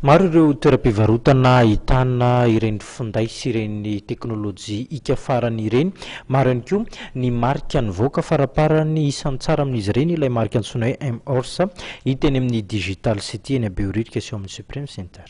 Maro ireo toeram-pivarotana ahitana ireny finday sy ireny teknôlôjia ika farany ireny. Maro ihany koa ny marika nivoaka faraparany isan'ny tsara amin'izy ireny ilay marika antsoina hoe M-Horse hita eny amin'ny Digital City eny Behoririka sy amin'ny Supreme Center.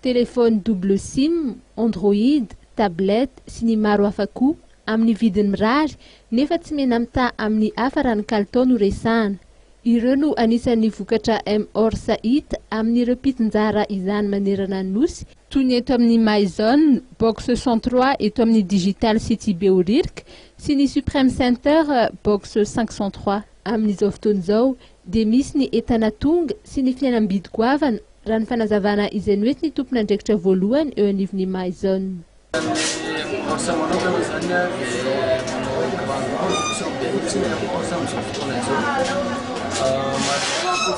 Téléphone double SIM, Android, tablette sy ny maro hafa koa amin'ny vidiny mirary nefa tsy mena mitaha amin'ny hafa raha ny kalitao no resahana. Ireo no anisan'ny vokatra M-Horse hita amin'ireo mpitinjara izany manerana ny nosy toy ny eto amin'ny Maison, Box 103 eto amin'ny Digital City Behoririka sy ny Supreme Center Box 503. Amin'izao fotoana izao dia misy ny entana tonga sy ny fihenam-bidy goavana raha ny fanazavana izay noety ny tompon'andraikitra voalohany eo anivon'ny Maison.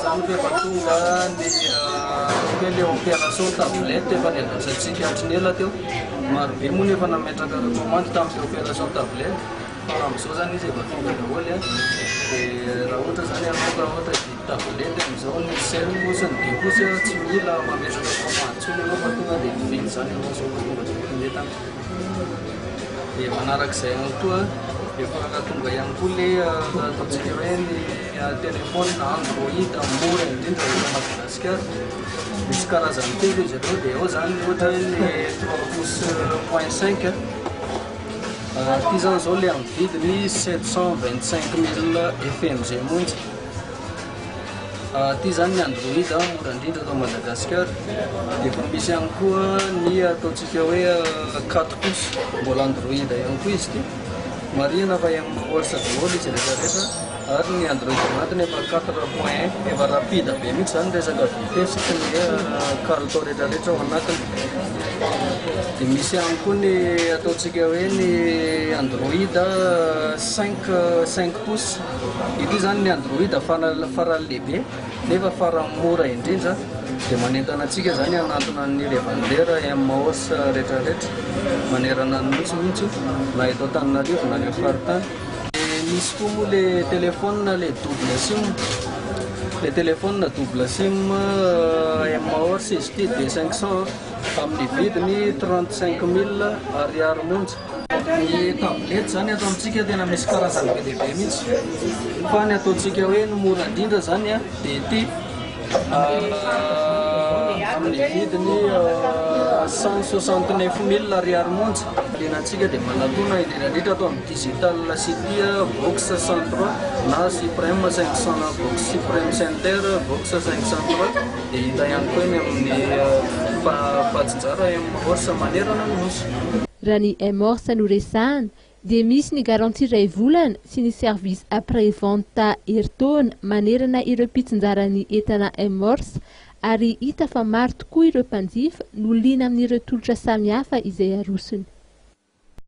Zany efa tonga ny opération tablette efa niadantsika andrinela teo. Maro be moa nefa nametraka commande tamin'ilay opération tablette. Fa amin'izao zany izy efa tonga daholo. Dia raha ohatra zany ianao ohatra vidy tablette amin'izao ny sel moa ny dikosa tsy mila mametraka commande tsony ianao fa tonga dia mividy zany ianao zao tonga dia entana. Dia manarak'izay ihany koa efa tonga ihany koa le ataontsika hoe ny téléphone Android mora indrindra eto Madagasikara. Misy karazany telo izy ireo dia ao zany ohatra hoe ny 3.5 ity zany zao le amin'ny vidiny 725 000 FMG monja. Ity zany ny Android mora indrindra eto Madagasikara. Dia efa misy ihany koa ny ataontsika hoe 4 pouces mbola Android ihany koa izy ity. Marina fa M-Horse daholo izy rehetrarehetra ary ny Android anatiny efa 4.1 efa rapide be mihitsy zany resaka vitesse sy ny kalitao rehetrarehetra ao anatiny. Dia misy ihany koa ny ataontsika hoe ny Android 5 pouces. Ity zany ny Android farany lehibe nefa farany mora indrindra. Dia manentana antsika zany anatona ny revendera M-Horse rehetrarehetra manerana ny nosy mihitsy na eto Antananarivo na any faritany. Misy koa moa le téléphone le double SIM. Le téléphone double SIM M-Horse izy ity dia 500 amin'ny vidiny 35 000 ariary monja. Ny tablette zany atao amintsika tena misy karazany be lehibe mihitsy. Fa ny ataontsika hoe ny mora indrindra zany dia ity amin'ny vidiny 169 000 ariary monja. Lenantsika dia manatona indrindrandrindra atao amin'ny Digital City Box 103 na Supreme 500 Box Supreme Center Box 503. Dia hita ihany koa eny amin'ny Badijara M-Horse manerana ny nosy. Raha ny M-Horse no resahana dia misy ny garantie iray volana sy ny service après vente herintaona manerana ireo mpitsinjarany entana M-Horse ary hita fa maro tokoa ireo mpanjifa no liana amin'ireo tolotra samihafa izay arosony.